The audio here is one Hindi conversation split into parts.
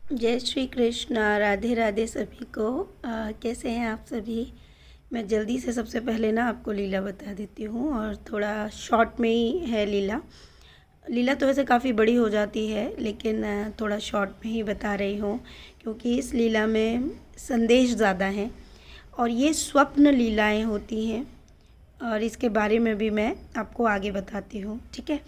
जय श्री कृष्ण। राधे राधे सभी को। कैसे हैं आप सभी। मैं जल्दी से सबसे पहले ना आपको लीला बता देती हूँ, और थोड़ा शॉर्ट में ही है लीला। लीला तो वैसे काफ़ी बड़ी हो जाती है, लेकिन थोड़ा शॉर्ट में ही बता रही हूँ, क्योंकि इस लीला में संदेश ज़्यादा हैं और ये स्वप्न लीलाएं होती हैं, और इसके बारे में भी मैं आपको आगे बताती हूँ। ठीक है।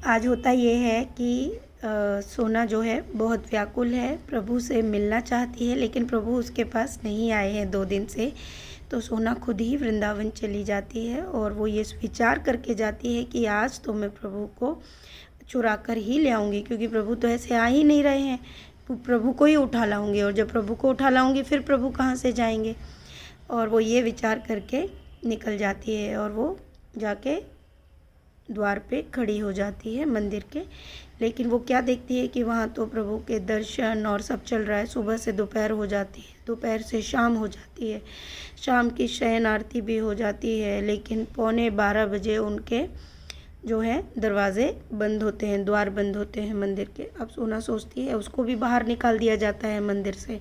आज होता ये है कि सोना जो है बहुत व्याकुल है, प्रभु से मिलना चाहती है, लेकिन प्रभु उसके पास नहीं आए हैं 2 दिन से। तो सोना खुद ही वृंदावन चली जाती है, और वो ये विचार करके जाती है कि आज तो मैं प्रभु को चुरा कर ही ले आऊँगी, क्योंकि प्रभु तो ऐसे आ ही नहीं रहे हैं। प्रभु को ही उठा लाऊँगी, और जब प्रभु को उठा लाऊँगी फिर प्रभु कहाँ से जाएंगे। और वो ये विचार करके निकल जाती है, और वो जाके द्वार पे खड़ी हो जाती है मंदिर के। लेकिन वो क्या देखती है कि वहाँ तो प्रभु के दर्शन और सब चल रहा है। सुबह से दोपहर हो जाती है, दोपहर से शाम हो जाती है, शाम की शयन आरती भी हो जाती है, लेकिन 11:15 बजे उनके जो है दरवाजे बंद होते हैं, द्वार बंद होते हैं मंदिर के। अब सोना सोचती है उसको भी बाहर निकाल दिया जाता है मंदिर से।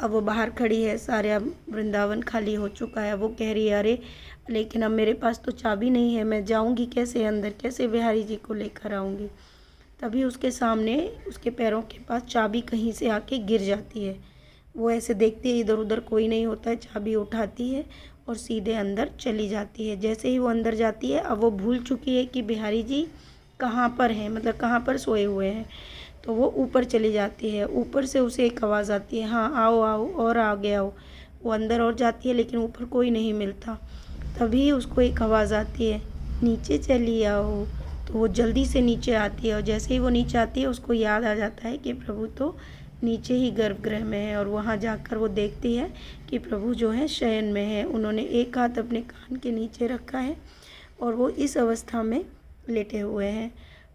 अब वो बाहर खड़ी है, सारा वृंदावन खाली हो चुका है। वो कह रही है अरे, लेकिन अब मेरे पास तो चाबी नहीं है, मैं जाऊंगी कैसे अंदर, कैसे बिहारी जी को लेकर आऊँगी। तभी उसके सामने, उसके पैरों के पास चाबी कहीं से आके गिर जाती है। वो ऐसे देखती है, इधर उधर कोई नहीं होता है, चाबी उठाती है और सीधे अंदर चली जाती है। जैसे ही वो अंदर जाती है, अब वो भूल चुकी है कि बिहारी जी कहाँ पर हैं, मतलब कहाँ पर सोए हुए हैं। तो वो ऊपर चली जाती है। ऊपर से उसे एक आवाज़ आती है, हाँ आओ आओ और आगे आओ। वो अंदर और जाती है, लेकिन ऊपर कोई नहीं मिलता। तभी उसको एक आवाज़ आती है, नीचे चली आओ। तो वो जल्दी से नीचे आती है, और जैसे ही वो नीचे आती है उसको याद आ जाता है कि प्रभु तो नीचे ही गर्भगृह में है। और वहाँ जाकर वो देखती है कि प्रभु जो है शयन में है। उन्होंने एक हाथ अपने कान के नीचे रखा है, और वो इस अवस्था में लेटे हुए हैं।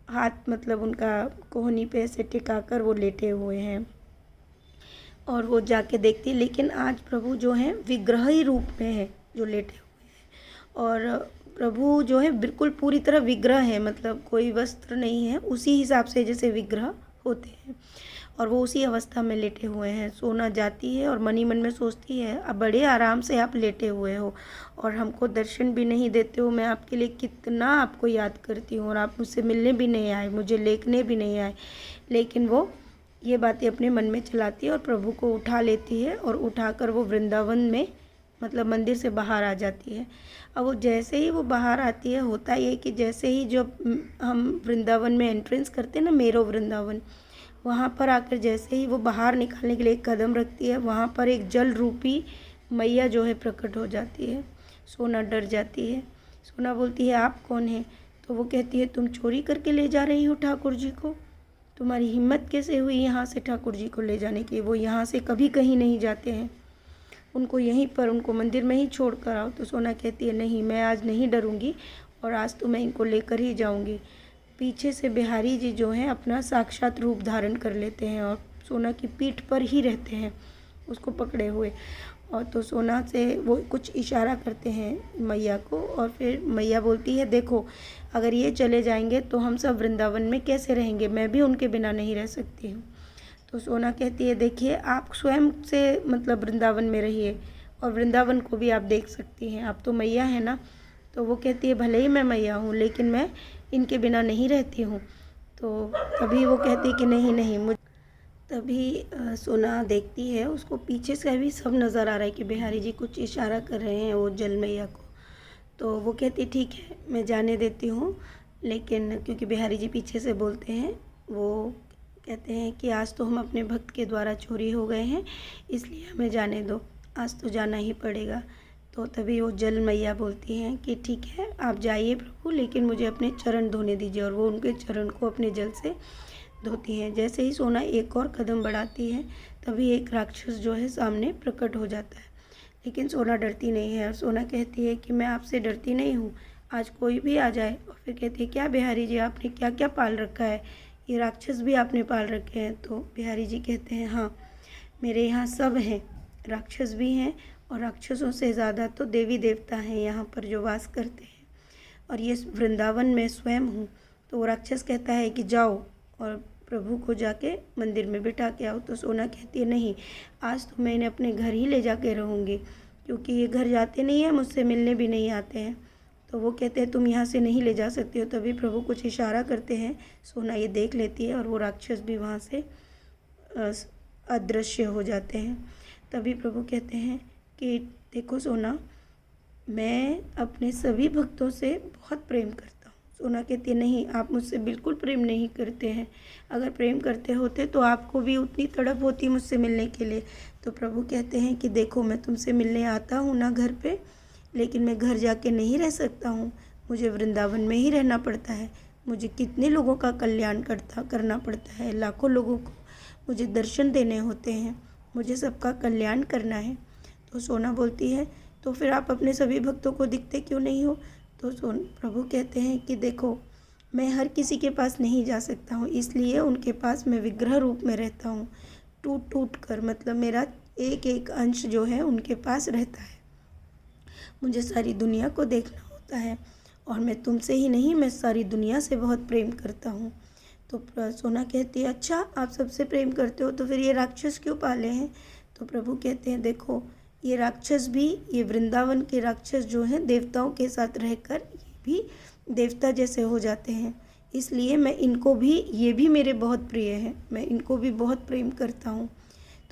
हाथ मतलब उनका कोहनी पे ऐसे टिकाकर वो लेटे हुए हैं। और वो जाके देखती है, लेकिन आज प्रभु जो हैं विग्रह ही रूप में है जो लेटे हुए हैं। और प्रभु जो है बिल्कुल पूरी तरह विग्रह है, मतलब कोई वस्त्र नहीं है, उसी हिसाब से जैसे विग्रह होते हैं। और वो उसी अवस्था में लेटे हुए हैं। सोना जाती है और मनी मन में सोचती है, अब बड़े आराम से आप लेटे हुए हो और हमको दर्शन भी नहीं देते हो। मैं आपके लिए कितना आपको याद करती हूँ, और आप मुझसे मिलने भी नहीं आए, मुझे लेखने भी नहीं आए। लेकिन वो ये बातें अपने मन में चलाती है और प्रभु को उठा लेती है, और उठाकर वो वृंदावन में, मतलब मंदिर से बाहर आ जाती है। अब वो जैसे ही वो बाहर आती है, होता ये कि जैसे ही जब हम वृंदावन में एंट्रेंस करते हैं ना, मेरो वृंदावन, वहाँ पर आकर जैसे ही वो बाहर निकालने के लिए एक कदम रखती है, वहाँ पर एक जल रूपी मैया जो है प्रकट हो जाती है। सोना डर जाती है। सोना बोलती है आप कौन हैं। तो वो कहती है तुम चोरी करके ले जा रही हो ठाकुर जी को, तुम्हारी हिम्मत कैसे हुई यहाँ से ठाकुर जी को ले जाने की। वो यहाँ से कभी कहीं नहीं जाते हैं, उनको यहीं पर, उनको मंदिर में ही छोड़ कर आओ। तो सोना कहती है नहीं, मैं आज नहीं डरूंगी, और आज तो मैं इनको लेकर ही जाऊंगी। पीछे से बिहारी जी जो हैं अपना साक्षात रूप धारण कर लेते हैं, और सोना की पीठ पर ही रहते हैं उसको पकड़े हुए। और तो सोना से वो कुछ इशारा करते हैं मैया को, और फिर मैया बोलती है देखो, अगर ये चले जाएंगे तो हम सब वृंदावन में कैसे रहेंगे, मैं भी उनके बिना नहीं रह सकती हूँ। तो सोना कहती है देखिए, आप स्वयं से मतलब वृंदावन में रहिए, और वृंदावन को भी आप देख सकती हैं, आप तो मैया है ना। तो वो कहती है भले ही मैं मैया हूँ, लेकिन मैं इनके बिना नहीं रहती हूँ। तो तभी वो कहती है कि नहीं नहीं मुझ तभी सोना देखती है, उसको पीछे से भी सब नज़र आ रहा है कि बिहारी जी कुछ इशारा कर रहे हैं वो जल मैया को। तो वो कहती ठीक है मैं जाने देती हूँ, लेकिन क्योंकि बिहारी जी पीछे से बोलते हैं, वो कहते हैं कि आज तो हम अपने भक्त के द्वारा चोरी हो गए हैं, इसलिए हमें जाने दो, आज तो जाना ही पड़ेगा। तो तभी वो जल मैया बोलती हैं कि ठीक है आप जाइए प्रभु, लेकिन मुझे अपने चरण धोने दीजिए। और वो उनके चरण को अपने जल से धोती हैं। जैसे ही सोना एक और कदम बढ़ाती है, तभी एक राक्षस जो है सामने प्रकट हो जाता है। लेकिन सोना डरती नहीं है, और सोना कहती है कि मैं आपसे डरती नहीं हूँ, आज कोई भी आ जाए। और फिर कहती है क्या बिहारी जी आपने क्या क्या पाल रखा है, ये राक्षस भी आपने पाल रखे हैं। तो बिहारी जी कहते हैं हाँ, मेरे यहाँ सब हैं, राक्षस भी हैं, और राक्षसों से ज़्यादा तो देवी देवता हैं यहाँ पर जो वास करते हैं, और ये वृंदावन में स्वयं हूँ। तो वो राक्षस कहता है कि जाओ, और प्रभु को जाके मंदिर में बिठा के आओ। तो सोना कहती है नहीं, आज तो मैं इन्हें अपने घर ही ले जाके रहूँगी, क्योंकि ये घर जाते नहीं हैं, मुझसे मिलने भी नहीं आते हैं। तो वो कहते हैं तुम यहाँ से नहीं ले जा सकती हो। तभी प्रभु कुछ इशारा करते हैं, सोना ये देख लेती है और वो राक्षस भी वहाँ से अदृश्य हो जाते हैं। तभी प्रभु कहते हैं कि देखो सोना, मैं अपने सभी भक्तों से बहुत प्रेम करता हूँ। सोना कहती है नहीं, आप मुझसे बिल्कुल प्रेम नहीं करते हैं। अगर प्रेम करते होते तो आपको भी उतनी तड़प होती मुझसे मिलने के लिए। तो प्रभु कहते हैं कि देखो, मैं तुमसे मिलने आता हूँ ना घर पे, लेकिन मैं घर जाके नहीं रह सकता हूँ, मुझे वृंदावन में ही रहना पड़ता है। मुझे कितने लोगों का कल्याण करना पड़ता है, लाखों लोगों को मुझे दर्शन देने होते हैं, मुझे सबका कल्याण करना है। तो सोना बोलती है तो फिर आप अपने सभी भक्तों को दिखते क्यों नहीं हो? तो प्रभु कहते हैं कि देखो, मैं हर किसी के पास नहीं जा सकता हूँ, इसलिए उनके पास मैं विग्रह रूप में रहता हूँ, टूट टूट कर, मतलब मेरा एक एक अंश जो है उनके पास रहता है। मुझे सारी दुनिया को देखना होता है, और मैं तुमसे ही नहीं, मैं सारी दुनिया से बहुत प्रेम करता हूँ। तो सोना कहती है अच्छा, आप सबसे प्रेम करते हो तो फिर ये राक्षस क्यों पाले हैं? तो प्रभु कहते हैं देखो, ये राक्षस भी, ये वृंदावन के राक्षस जो हैं, देवताओं के साथ रहकर ये भी देवता जैसे हो जाते हैं, इसलिए मैं इनको भी, ये भी मेरे बहुत प्रिय हैं, मैं इनको भी बहुत प्रेम करता हूँ।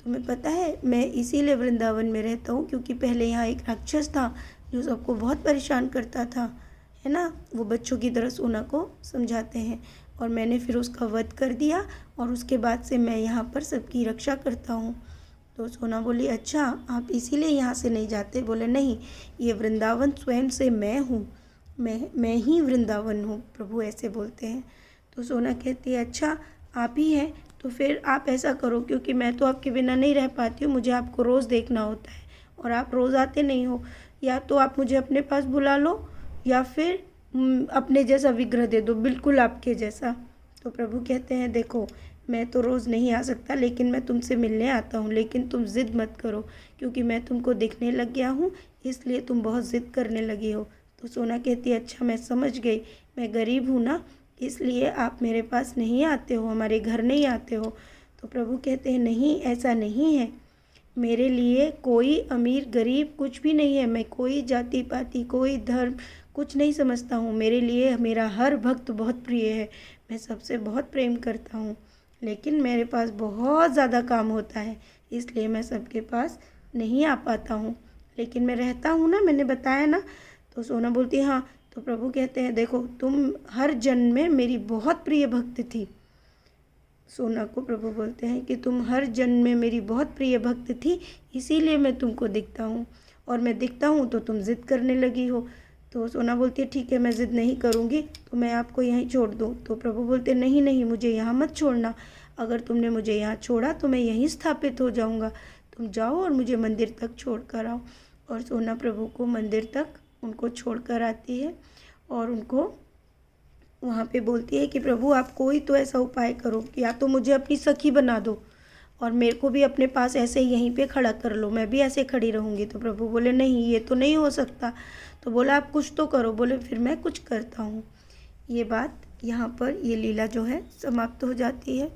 तुम्हें पता है, मैं इसीलिए वृंदावन में रहता हूँ क्योंकि पहले यहाँ एक राक्षस था जो सबको बहुत परेशान करता था, है ना। वो बच्चों की तरह सोना को समझाते हैं, और मैंने फिर उसका वध कर दिया, और उसके बाद से मैं यहाँ पर सबकी रक्षा करता हूँ। तो सोना बोली अच्छा, आप इसीलिए यहाँ से नहीं जाते? बोले नहीं, ये वृंदावन स्वयं से मैं हूँ, मैं ही वृंदावन हूँ, प्रभु ऐसे बोलते हैं। तो सोना कहती है अच्छा, आप ही हैं, तो फिर आप ऐसा करो, क्योंकि मैं तो आपके बिना नहीं रह पाती हूँ, मुझे आपको रोज़ देखना होता है और आप रोज़ आते नहीं हो। या तो आप मुझे अपने पास बुला लो, या फिर अपने जैसा विग्रह दे दो, बिल्कुल आपके जैसा। तो प्रभु कहते हैं देखो, मैं तो रोज़ नहीं आ सकता, लेकिन मैं तुमसे मिलने आता हूँ, लेकिन तुम ज़िद मत करो, क्योंकि मैं तुमको देखने लग गया हूँ, इसलिए तुम बहुत ज़िद करने लगी हो। तो सोना कहती है अच्छा, मैं समझ गई, मैं गरीब हूँ ना, इसलिए आप मेरे पास नहीं आते हो, हमारे घर नहीं आते हो। तो प्रभु कहते हैं नहीं, ऐसा नहीं है, मेरे लिए कोई अमीर गरीब कुछ भी नहीं है, मैं कोई जाति पाति, कोई धर्म कुछ नहीं समझता हूँ, मेरे लिए मेरा हर भक्त बहुत प्रिय है, मैं सबसे बहुत प्रेम करता हूँ, लेकिन मेरे पास बहुत ज़्यादा काम होता है, इसलिए मैं सबके पास नहीं आ पाता हूँ, लेकिन मैं रहता हूँ ना, मैंने बताया ना। तो सोना बोलती है हाँ। तो प्रभु कहते हैं देखो, तुम हर जन्म में मेरी बहुत प्रिय भक्त थी। सोना को प्रभु बोलते हैं कि तुम हर जन्म में मेरी बहुत प्रिय भक्त थी, इसीलिए मैं तुमको दिखता हूँ, और मैं दिखता हूँ तो तुम ज़िद करने लगी हो। तो सोना बोलती है ठीक है, मैं ज़िद नहीं करूँगी, तो मैं आपको यहीं छोड़ दूँ। तो प्रभु बोलते नहीं नहीं, मुझे यहाँ मत छोड़ना, अगर तुमने मुझे यहाँ छोड़ा तो मैं यहीं स्थापित हो जाऊँगा, तुम जाओ और मुझे मंदिर तक छोड़ कर आओ। और सोना प्रभु को मंदिर तक उनको छोड़ कर आती है, और उनको वहाँ पे बोलती है कि प्रभु आप कोई तो ऐसा उपाय करो कि या तो मुझे अपनी सखी बना दो, और मेरे को भी अपने पास ऐसे यहीं पे खड़ा कर लो, मैं भी ऐसे खड़ी रहूँगी। तो प्रभु बोले नहीं, ये तो नहीं हो सकता। तो बोला आप कुछ तो करो। बोले फिर मैं कुछ करता हूँ। ये बात यहाँ पर, ये लीला जो है समाप्त हो जाती है।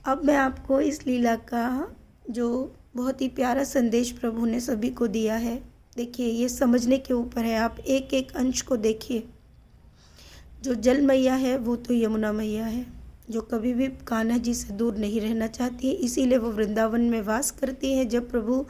अब मैं आपको इस लीला का जो बहुत ही प्यारा संदेश प्रभु ने सभी को दिया है, देखिए ये समझने के ऊपर है, आप एक एक अंश को देखिए। जो जल मैया है वो तो यमुना मैया है, जो कभी भी कान्हा जी से दूर नहीं रहना चाहती है, इसीलिए वो वृंदावन में वास करती है। जब प्रभु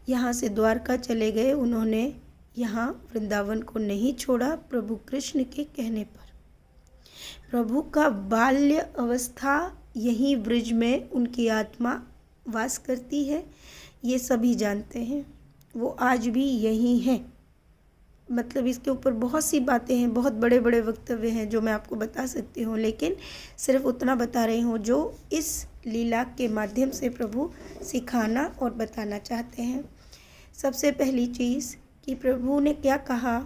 यहाँ से द्वारका चले गए, उन्होंने यहाँ वृंदावन को नहीं छोड़ा प्रभु कृष्ण के कहने पर। प्रभु का बाल्य अवस्था यहीं ब्रिज में उनकी आत्मा वास करती है, ये सभी जानते हैं, वो आज भी यहीं हैं। मतलब इसके ऊपर बहुत सी बातें हैं, बहुत बड़े बड़े वक्तव्य हैं जो मैं आपको बता सकती हूँ, लेकिन सिर्फ उतना बता रही हूँ जो इस लीला के माध्यम से प्रभु सिखाना और बताना चाहते हैं। सबसे पहली चीज़ कि प्रभु ने क्या कहा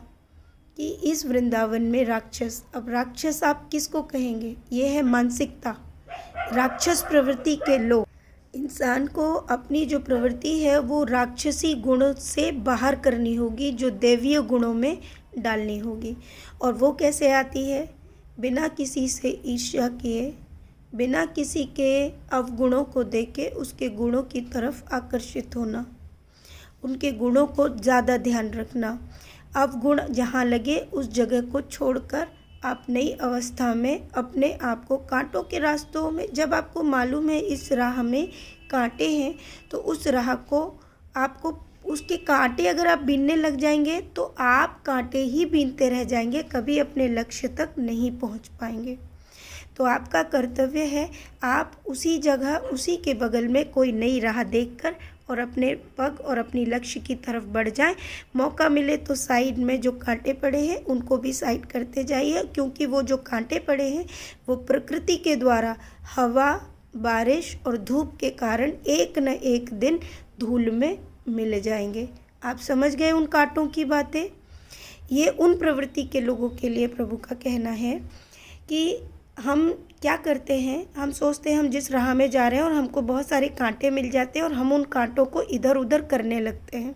कि इस वृंदावन में राक्षस, अब राक्षस आप किसको कहेंगे? ये है मानसिकता, राक्षस प्रवृत्ति के लोग। इंसान को अपनी जो प्रवृत्ति है वो राक्षसी गुणों से बाहर करनी होगी, जो दैवीय गुणों में डालनी होगी। और वो कैसे आती है? बिना किसी से ईर्ष्या किए, बिना किसी के अवगुणों को देख के उसके गुणों की तरफ आकर्षित होना, उनके गुणों को ज़्यादा ध्यान रखना। अवगुण जहाँ लगे उस जगह को छोड़कर आप नई अवस्था में अपने आप को, कांटों के रास्तों में जब आपको मालूम है इस राह में कांटे हैं, तो उस राह को आपको, उसके कांटे अगर आप बीनने लग जाएंगे तो आप कांटे ही बीनते रह जाएंगे, कभी अपने लक्ष्य तक नहीं पहुंच पाएंगे। तो आपका कर्तव्य है आप उसी जगह, उसी के बगल में कोई नई राह देखकर और अपने पग और अपनी लक्ष्य की तरफ बढ़ जाएं। मौका मिले तो साइड में जो कांटे पड़े हैं उनको भी साइड करते जाइए, क्योंकि वो जो कांटे पड़े हैं वो प्रकृति के द्वारा हवा, बारिश और धूप के कारण एक न एक दिन धूल में मिल जाएंगे। आप समझ गए उन कांटों की बातें। ये उन प्रवृत्ति के लोगों के लिए प्रभु का कहना है कि हम क्या करते हैं, हम सोचते हैं हम जिस राह में जा रहे हैं और हमको बहुत सारे कांटे मिल जाते हैं और हम उन कांटों को इधर उधर करने लगते हैं।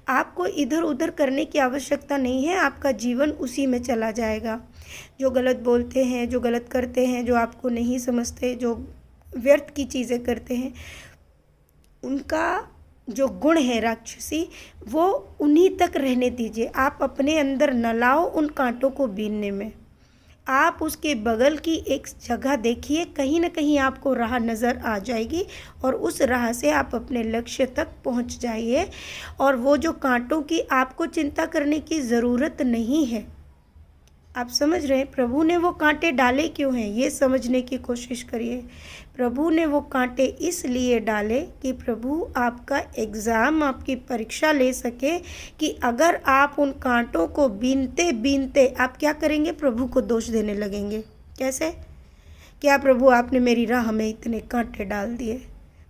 आपको इधर उधर करने की आवश्यकता नहीं है, आपका जीवन उसी में चला जाएगा। जो गलत बोलते हैं, जो गलत करते हैं, जो आपको नहीं समझते, जो व्यर्थ की चीज़ें करते हैं, उनका जो गुण है राक्षसी, वो उन्हीं तक रहने दीजिए। आप अपने अंदर न लाओ उन कांटों को बीनने में। आप उसके बगल की एक जगह देखिए, कहीं ना कहीं आपको राह नज़र आ जाएगी और उस राह से आप अपने लक्ष्य तक पहुंच जाइए। और वो जो कांटों की आपको चिंता करने की ज़रूरत नहीं है। आप समझ रहे हैं प्रभु ने वो कांटे डाले क्यों हैं, ये समझने की कोशिश करिए। प्रभु ने वो कांटे इसलिए डाले कि प्रभु आपका एग्ज़ाम, आपकी परीक्षा ले सके कि अगर आप उन कांटों को बीनते बीनते आप क्या करेंगे, प्रभु को दोष देने लगेंगे। कैसे? क्या प्रभु आपने मेरी राह में इतने कांटे डाल दिए,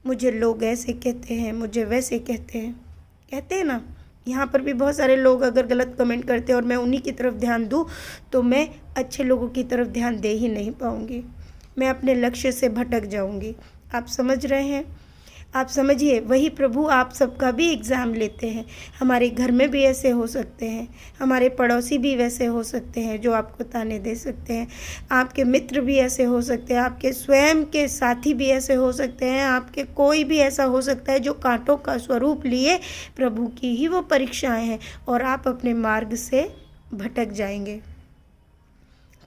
मुझे लोग ऐसे कहते हैं, मुझे वैसे कहते हैं ना। यहाँ पर भी बहुत सारे लोग अगर गलत कमेंट करते हैं और मैं उन्हीं की तरफ ध्यान दूँ तो मैं अच्छे लोगों की तरफ ध्यान दे ही नहीं पाऊँगी, मैं अपने लक्ष्य से भटक जाऊँगी। आप समझ रहे हैं? आप समझिए, वही प्रभु आप सबका भी एग्ज़ाम लेते हैं। हमारे घर में भी ऐसे हो सकते हैं, हमारे पड़ोसी भी वैसे हो सकते हैं जो आपको ताने दे सकते हैं, आपके मित्र भी ऐसे हो सकते हैं, आपके स्वयं के साथी भी ऐसे हो सकते हैं, आपके कोई भी ऐसा हो सकता है जो कांटों का स्वरूप लिए प्रभु की ही वो परीक्षाएं हैं और आप अपने मार्ग से भटक जाएंगे।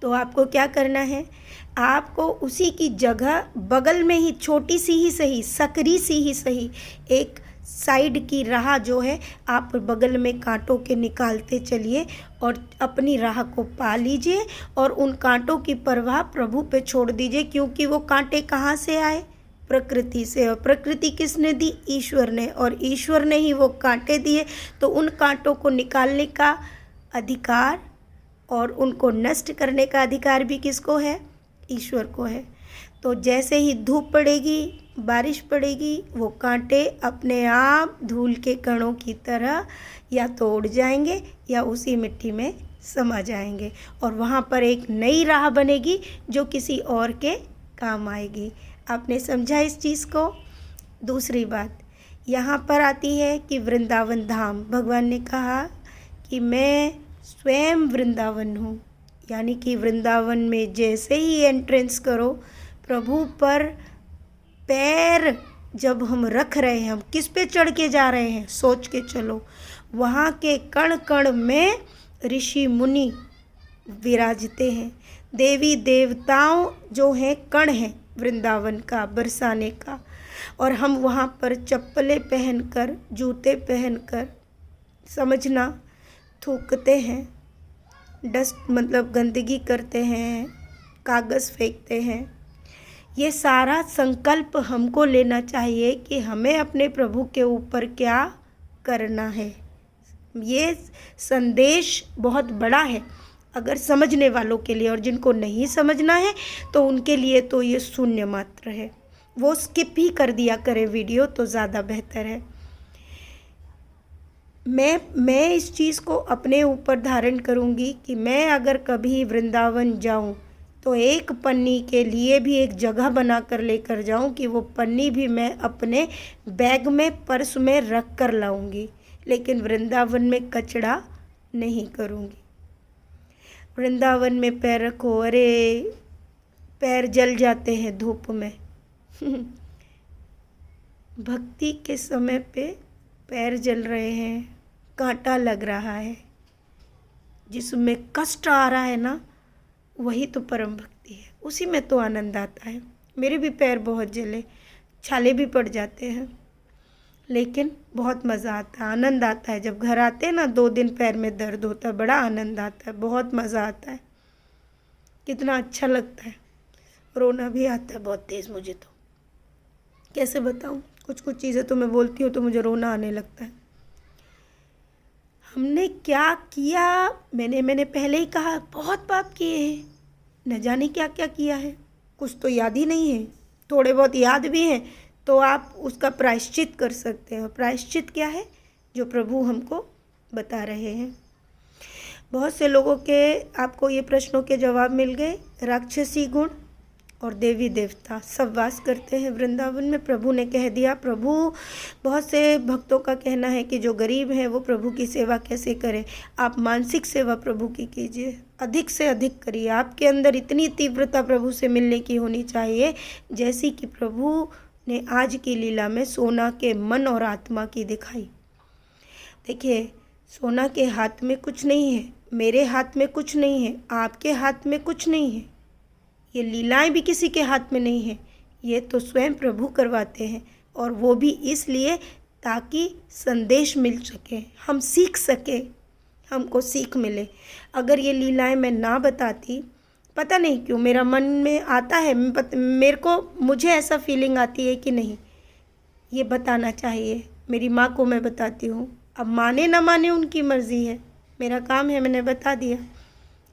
तो आपको क्या करना है, आपको उसी की जगह बगल में ही, छोटी सी ही सही, सकरी सी ही सही, एक साइड की राह जो है आप बगल में कांटों के निकालते चलिए और अपनी राह को पा लीजिए और उन कांटों की परवाह प्रभु पे छोड़ दीजिए, क्योंकि वो कांटे कहाँ से आए, प्रकृति से। और प्रकृति किसने दी, ईश्वर ने, और ईश्वर ने ही वो कांटे दिए। तो उन कांटों को निकालने का अधिकार और उनको नष्ट करने का अधिकार भी किसको है, ईश्वर को है। तो जैसे ही धूप पड़ेगी, बारिश पड़ेगी, वो कांटे अपने आप धूल के कणों की तरह या तो उड़ जाएंगे या उसी मिट्टी में समा जाएंगे और वहाँ पर एक नई राह बनेगी जो किसी और के काम आएगी। आपने समझा इस चीज़ को? दूसरी बात यहाँ पर आती है कि वृंदावन धाम, भगवान ने कहा कि मैं स्वयं वृंदावन हूँ, यानी कि वृंदावन में जैसे ही एंट्रेंस करो, प्रभु पर पैर जब हम रख रहे हैं, हम किस पे चढ़ के जा रहे हैं, सोच के चलो। वहाँ के कण कण में ऋषि मुनि विराजते हैं, देवी देवताओं जो हैं कण हैं वृंदावन का बरसाने का, और हम वहाँ पर चप्पलें पहनकर, जूते पहनकर, समझना, थूकते हैं, डस्ट मतलब गंदगी करते हैं, कागज़ फेंकते हैं। ये सारा संकल्प हमको लेना चाहिए कि हमें अपने प्रभु के ऊपर क्या करना है। ये संदेश बहुत बड़ा है अगर समझने वालों के लिए, और जिनको नहीं समझना है तो उनके लिए तो ये शून्य मात्र है, वो स्किप ही कर दिया करे वीडियो तो ज़्यादा बेहतर है। मैं इस चीज़ को अपने ऊपर धारण करूँगी कि मैं अगर कभी वृंदावन जाऊँ तो एक पन्नी के लिए भी एक जगह बना कर लेकर जाऊँ कि वो पन्नी भी मैं अपने बैग में, पर्स में रख कर लाऊँगी, लेकिन वृंदावन में कचरा नहीं करूँगी। वृंदावन में पैर रखो, अरे पैर जल जाते हैं धूप में। भक्ति के समय पे पैर जल रहे हैं, कांटा लग रहा है, जिसमें कष्ट आ रहा है ना, वही तो परम भक्ति है, उसी में तो आनंद आता है। मेरे भी पैर बहुत जले, छाले भी पड़ जाते हैं, लेकिन बहुत मज़ा आता है, आनंद आता है। जब घर आते हैं ना, 2 दिन पैर में दर्द होता है, बड़ा आनंद आता है, बहुत मज़ा आता है, कितना अच्छा लगता है। रोना भी आता है बहुत तेज़ मुझे, तो कैसे बताऊँ, कुछ कुछ चीज़ें तो मैं बोलती हूँ तो मुझे रोना आने लगता है। हमने क्या किया, मैंने पहले ही कहा, बहुत पाप किए हैं, न जाने क्या क्या किया है, कुछ तो याद ही नहीं है, थोड़े बहुत याद भी हैं तो आप उसका प्रायश्चित कर सकते हैं। प्रायश्चित क्या है, जो प्रभु हमको बता रहे हैं। बहुत से लोगों के आपको ये प्रश्नों के जवाब मिल गए। राक्षसी गुण और देवी देवता सब वास करते हैं वृंदावन में। प्रभु ने कह दिया, प्रभु, बहुत से भक्तों का कहना है कि जो गरीब है वो प्रभु की सेवा कैसे करें। आप मानसिक सेवा प्रभु की कीजिए, अधिक से अधिक करिए। आपके अंदर इतनी तीव्रता प्रभु से मिलने की होनी चाहिए जैसी कि प्रभु ने आज की लीला में सोना के मन और आत्मा की दिखाई। देखिए, सोना के हाथ में कुछ नहीं है, मेरे हाथ में कुछ नहीं है, आपके हाथ में कुछ नहीं है, ये लीलाएं भी किसी के हाथ में नहीं है, ये तो स्वयं प्रभु करवाते हैं। और वो भी इसलिए ताकि संदेश मिल सके, हम सीख सके, हमको सीख मिले। अगर ये लीलाएं मैं ना बताती, पता नहीं क्यों मेरा मन में आता है, मुझे ऐसा फीलिंग आती है कि नहीं, ये बताना चाहिए। मेरी माँ को मैं बताती हूँ, अब माने ना माने उनकी मर्ज़ी है, मेरा काम है, मैंने बता दिया।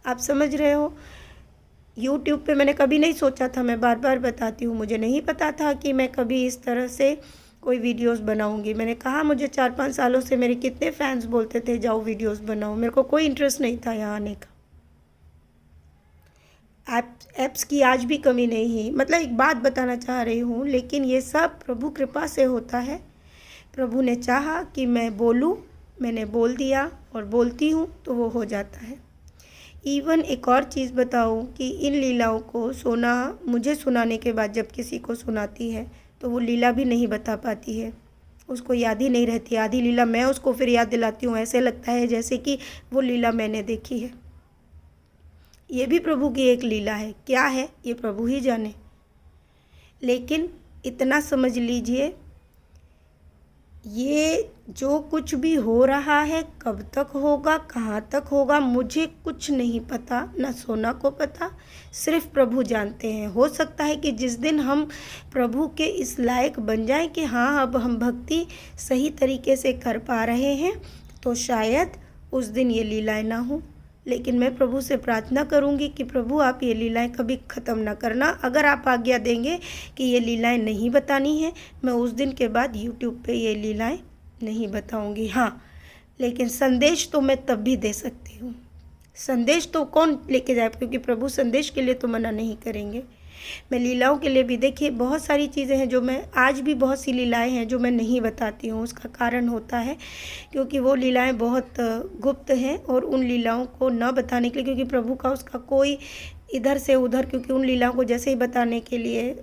आप समझ रहे हो। यूट्यूब पे मैंने कभी नहीं सोचा था, मैं बार बार बताती हूँ, मुझे नहीं पता था कि मैं कभी इस तरह से कोई वीडियोस बनाऊँगी। मैंने कहा, मुझे 4-5 सालों से मेरे कितने फैंस बोलते थे जाओ वीडियोस बनाओ, मेरे को कोई इंटरेस्ट नहीं था यहाँ आने का। ऐप्स की आज भी कमी नहीं, मतलब एक बात बताना चाह रही हूँ, लेकिन ये सब प्रभु कृपा से होता है। प्रभु ने चाहा कि मैं बोलूँ, मैंने बोल दिया और बोलती हूँ तो वो हो जाता है। इवन एक और चीज़ बताऊँ कि इन लीलाओं को मुझे सुनाने के बाद जब किसी को सुनाती है तो वो लीला भी नहीं बता पाती है, उसको याद ही नहीं रहती। आधी लीला मैं उसको फिर याद दिलाती हूँ, ऐसे लगता है जैसे कि वो लीला मैंने देखी है। ये भी प्रभु की एक लीला है, क्या है ये प्रभु ही जाने। लेकिन इतना समझ लीजिए, ये जो कुछ भी हो रहा है, कब तक होगा, कहाँ तक होगा, मुझे कुछ नहीं पता, ना सोना को पता, सिर्फ प्रभु जानते हैं। हो सकता है कि जिस दिन हम प्रभु के इस लायक बन जाएं कि हाँ अब हम भक्ति सही तरीके से कर पा रहे हैं, तो शायद उस दिन ये लीलाएं ना हो। लेकिन मैं प्रभु से प्रार्थना करूंगी कि प्रभु आप ये लीलाएं कभी ख़त्म ना करना। अगर आप आज्ञा देंगे कि ये लीलाएं नहीं बतानी है, मैं उस दिन के बाद यूट्यूब पे ये लीलाएं नहीं बताऊंगी। हाँ, लेकिन संदेश तो मैं तब भी दे सकती हूँ। संदेश तो कौन लेके जाए, क्योंकि प्रभु संदेश के लिए तो मना नहीं करेंगे। मैं लीलाओं के लिए भी, देखिए बहुत सारी चीज़ें हैं जो मैं आज भी, बहुत सी लीलाएं हैं जो मैं नहीं बताती हूँ। उसका कारण होता है क्योंकि वो लीलाएं बहुत गुप्त हैं, और उन लीलाओं को न बताने के लिए, क्योंकि प्रभु का उसका कोई इधर से उधर, क्योंकि उन लीलाओं को जैसे ही बताने के लिए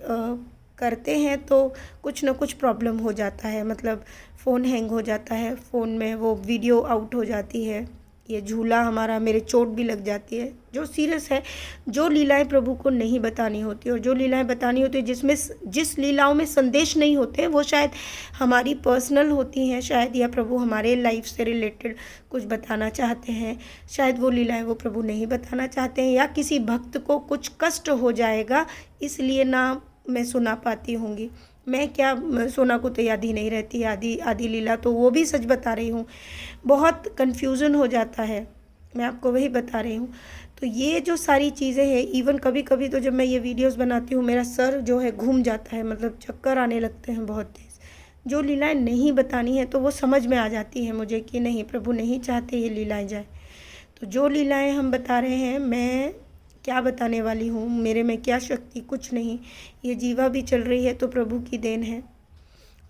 करते हैं तो कुछ ना कुछ प्रॉब्लम हो जाता है, मतलब फ़ोन हैंग हो जाता है, फ़ोन में वो वीडियो आउट हो जाती है, ये झूला हमारा, मेरे चोट भी लग जाती है, जो सीरियस है। जो लीलाएं प्रभु को नहीं बतानी होती और जो लीलाएं बतानी होती है, जिस लीलाओं में संदेश नहीं होते, वो शायद हमारी पर्सनल होती हैं शायद, या प्रभु हमारे लाइफ से रिलेटेड कुछ बताना चाहते हैं, शायद वो लीलाएं वो प्रभु नहीं बताना चाहते हैं, या किसी भक्त को कुछ कष्ट हो जाएगा इसलिए ना मैं सुना पाती होंगी। मैं क्या, सोना को तो याद ही नहीं रहती आधी लीला, तो वो भी सच बता रही हूँ, बहुत कन्फ्यूज़न हो जाता है, मैं आपको वही बता रही हूँ। तो ये जो सारी चीज़ें हैं, इवन कभी कभी तो जब मैं ये वीडियोस बनाती हूँ मेरा सर जो है घूम जाता है, मतलब चक्कर आने लगते हैं बहुत तेज़। जो लीलाएं नहीं बतानी है तो वो समझ में आ जाती है मुझे कि नहीं, प्रभु नहीं चाहते ये लीलाएं जाए। तो जो लीलाएं हम बता रहे हैं, मैं क्या बताने वाली हूँ, मेरे में क्या शक्ति, कुछ नहीं। ये जीवा भी चल रही है तो प्रभु की देन है,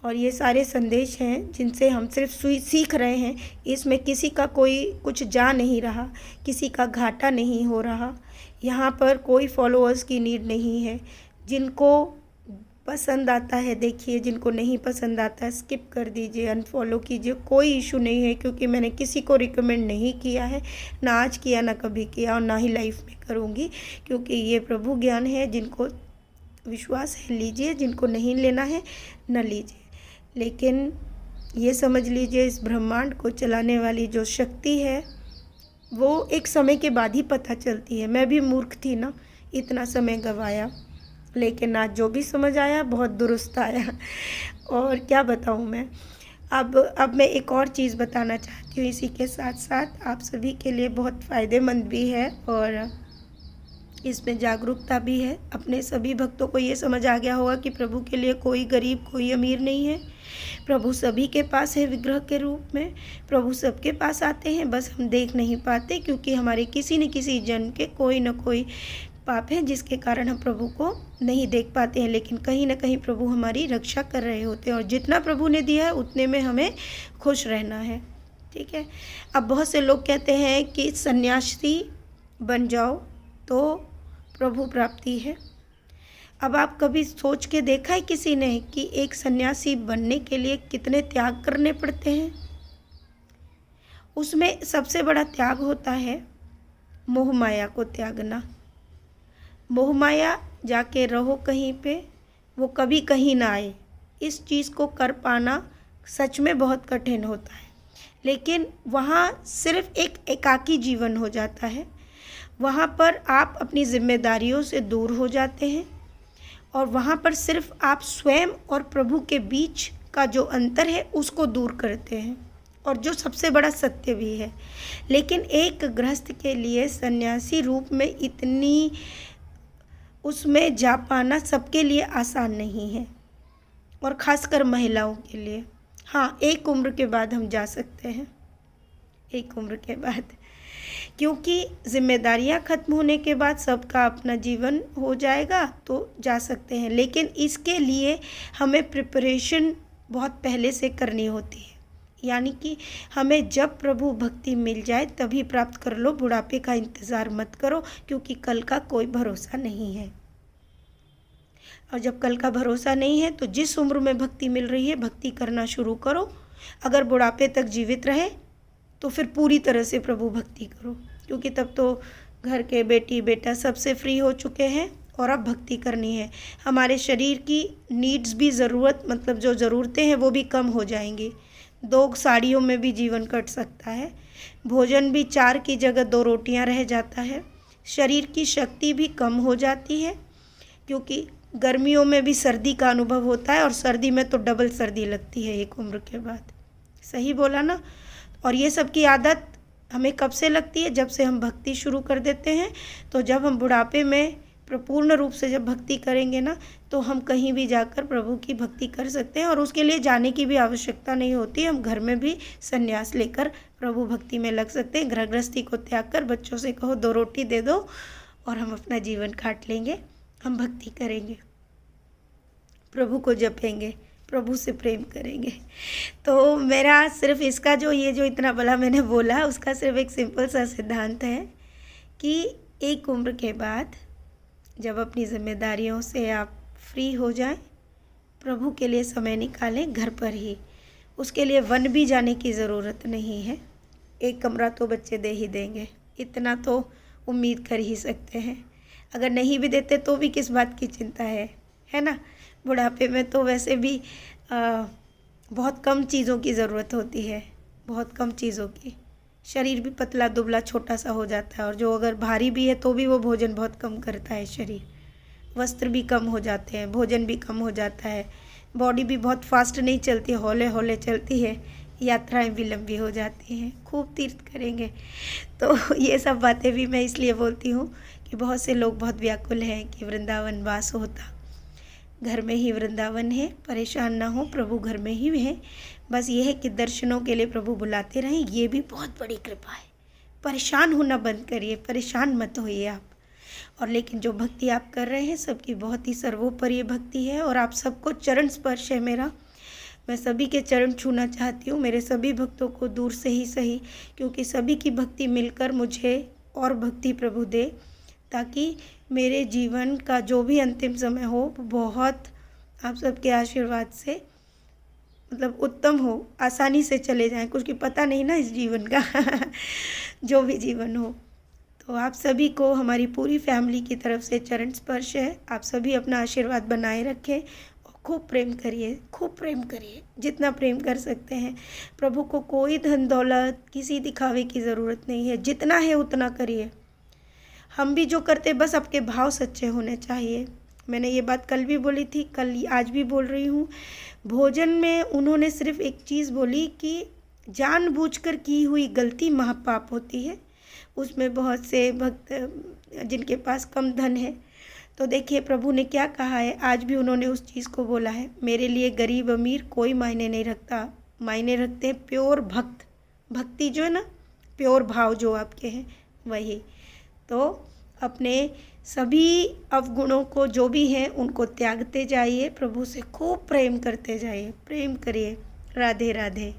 और ये सारे संदेश हैं जिनसे हम सिर्फ सीख रहे हैं। इसमें किसी का कोई कुछ जा नहीं रहा, किसी का घाटा नहीं हो रहा। यहाँ पर कोई फॉलोअर्स की नीड नहीं है। जिनको पसंद आता है देखिए, जिनको नहीं पसंद आता है स्किप कर दीजिए, अनफॉलो कीजिए, कोई इशू नहीं है। क्योंकि मैंने किसी को रिकमेंड नहीं किया है, ना आज किया, ना कभी किया, और ना ही लाइफ में करूँगी। क्योंकि ये प्रभु ज्ञान है, जिनको विश्वास है लीजिए, जिनको नहीं लेना है न लीजिए। लेकिन ये समझ लीजिए, इस ब्रह्मांड को चलाने वाली जो शक्ति है वो एक समय के बाद ही पता चलती है। मैं भी मूर्ख थी ना, इतना समय गंवाया, लेकिन आज जो भी समझ आया बहुत दुरुस्त आया। और क्या बताऊँ मैं। अब मैं एक और चीज़ बताना चाहती हूँ, इसी के साथ साथ आप सभी के लिए बहुत फ़ायदेमंद भी है और इसमें जागरूकता भी है। अपने सभी भक्तों को ये समझ आ गया होगा कि प्रभु के लिए कोई गरीब, कोई अमीर नहीं है। प्रभु सभी के पास है विग्रह के रूप में। प्रभु सबके पास आते हैं, बस हम देख नहीं पाते, क्योंकि हमारे किसी न किसी जन्म के कोई न कोई पाप है जिसके कारण हम प्रभु को नहीं देख पाते हैं। लेकिन कहीं ना कहीं प्रभु हमारी रक्षा कर रहे होते हैं, और जितना प्रभु ने दिया है उतने में हमें खुश रहना है। ठीक है। अब बहुत से लोग कहते हैं कि सन्यासी बन जाओ तो प्रभु प्राप्ति है। अब आप कभी सोच के देखा है किसी ने कि एक सन्यासी बनने के लिए कितने त्याग करने पड़ते हैं? उसमें सबसे बड़ा त्याग होता है मोह माया को त्यागना। मोह माया जाके रहो कहीं पे, वो कभी कहीं ना आए। इस चीज़ को कर पाना सच में बहुत कठिन होता है। लेकिन वहाँ सिर्फ एक एकाकी जीवन हो जाता है। वहाँ पर आप अपनी जिम्मेदारियों से दूर हो जाते हैं, और वहाँ पर सिर्फ आप स्वयं और प्रभु के बीच का जो अंतर है उसको दूर करते हैं, और जो सबसे बड़ा सत्य भी है। लेकिन एक गृहस्थ के लिए सन्यासी रूप में इतनी उसमें जा पाना सबके लिए आसान नहीं है, और ख़ासकर महिलाओं के लिए। हाँ, एक उम्र के बाद हम जा सकते हैं, एक उम्र के बाद, क्योंकि जिम्मेदारियां ख़त्म होने के बाद सबका अपना जीवन हो जाएगा तो जा सकते हैं। लेकिन इसके लिए हमें प्रिपरेशन बहुत पहले से करनी होती है। यानी कि हमें जब प्रभु भक्ति मिल जाए तभी प्राप्त कर लो, बुढ़ापे का इंतज़ार मत करो, क्योंकि कल का कोई भरोसा नहीं है। और जब कल का भरोसा नहीं है तो जिस उम्र में भक्ति मिल रही है भक्ति करना शुरू करो। अगर बुढ़ापे तक जीवित रहे तो फिर पूरी तरह से प्रभु भक्ति करो, क्योंकि तब तो घर के बेटी बेटा सबसे फ्री हो चुके हैं और अब भक्ति करनी है। हमारे शरीर की नीड्स भी मतलब जो ज़रूरतें हैं वो भी कम हो जाएंगी। 2 साड़ियों में भी जीवन कट सकता है। भोजन भी 4 की जगह 2 रोटियां रह जाता है। शरीर की शक्ति भी कम हो जाती है, क्योंकि गर्मियों में भी सर्दी का अनुभव होता है, और सर्दी में तो डबल सर्दी लगती है एक उम्र के बाद। सही बोला ना। और ये सब की आदत हमें कब से लगती है? जब से हम भक्ति शुरू कर देते हैं। तो जब हम बुढ़ापे में पूर्ण रूप से जब भक्ति करेंगे ना, तो हम कहीं भी जाकर प्रभु की भक्ति कर सकते हैं, और उसके लिए जाने की भी आवश्यकता नहीं होती। हम घर में भी संन्यास लेकर प्रभु भक्ति में लग सकते हैं। गृह गृहस्थी को त्याग कर बच्चों से कहो 2 रोटी दे दो और हम अपना जीवन काट लेंगे। हम भक्ति करेंगे, प्रभु को जपेंगे, प्रभु से प्रेम करेंगे। तो मेरा सिर्फ इसका जो इतना भला मैंने बोला, उसका सिर्फ एक सिंपल सा सिद्धांत है कि एक उम्र के बाद जब अपनी जिम्मेदारियों से आप फ्री हो जाएं, प्रभु के लिए समय निकालें घर पर ही। उसके लिए वन भी जाने की ज़रूरत नहीं है। एक कमरा तो बच्चे दे ही देंगे, इतना तो उम्मीद कर ही सकते हैं। अगर नहीं भी देते तो भी किस बात की चिंता है ना। बुढ़ापे में तो वैसे भी बहुत कम चीज़ों की ज़रूरत होती है, बहुत कम चीज़ों की। शरीर भी पतला दुबला छोटा सा हो जाता है, और जो अगर भारी भी है तो भी वो भोजन बहुत कम करता है शरीर। वस्त्र भी कम हो जाते हैं, भोजन भी कम हो जाता है, बॉडी भी बहुत फास्ट नहीं चलती, हौले हौले चलती है, यात्राएं भी लंबी हो जाती हैं। खूब तीर्थ करेंगे। तो ये सब बातें भी मैं इसलिए बोलती हूँ कि बहुत से लोग बहुत व्याकुल हैं कि वृंदावन वास होता। घर में ही वृंदावन है, परेशान ना हो, प्रभु घर में ही है। बस ये है कि दर्शनों के लिए प्रभु बुलाते रहें, ये भी बहुत बड़ी कृपा है। परेशान होना बंद करिए, परेशान मत होइए आप। और लेकिन जो भक्ति आप कर रहे हैं सबकी बहुत ही सर्वोपरि भक्ति है, और आप सबको चरण स्पर्श है मेरा। मैं सभी के चरण छूना चाहती हूँ, मेरे सभी भक्तों को दूर से ही सही, क्योंकि सभी की भक्ति मिलकर मुझे और भक्ति प्रभु दे, ताकि मेरे जीवन का जो भी अंतिम समय हो वो बहुत आप सबके आशीर्वाद से मतलब उत्तम हो, आसानी से चले जाएं। कुछ की पता नहीं ना इस जीवन का जो भी जीवन हो। तो आप सभी को हमारी पूरी फैमिली की तरफ से चरण स्पर्श है। आप सभी अपना आशीर्वाद बनाए रखें और खूब प्रेम करिए, खूब प्रेम करिए, जितना प्रेम कर सकते हैं। प्रभु को कोई धन दौलत किसी दिखावे की ज़रूरत नहीं है, जितना है उतना करिए। हम भी जो करते बस आपके भाव सच्चे होने चाहिए। मैंने ये बात कल भी बोली थी, आज भी बोल रही हूँ। भोजन में उन्होंने सिर्फ एक चीज़ बोली कि जानबूझकर की हुई गलती महापाप होती है। उसमें बहुत से भक्त जिनके पास कम धन है, तो देखिए प्रभु ने क्या कहा है, आज भी उन्होंने उस चीज़ को बोला है, मेरे लिए गरीब अमीर कोई मायने नहीं रखता, मायने रखते हैं प्योर भक्त। भक्ति जो है ना, प्योर भाव जो आपके हैं वही। तो अपने सभी अवगुणों को जो भी हैं उनको त्यागते जाइए, प्रभु से खूब प्रेम करते जाइए, प्रेम करिए। राधे राधे।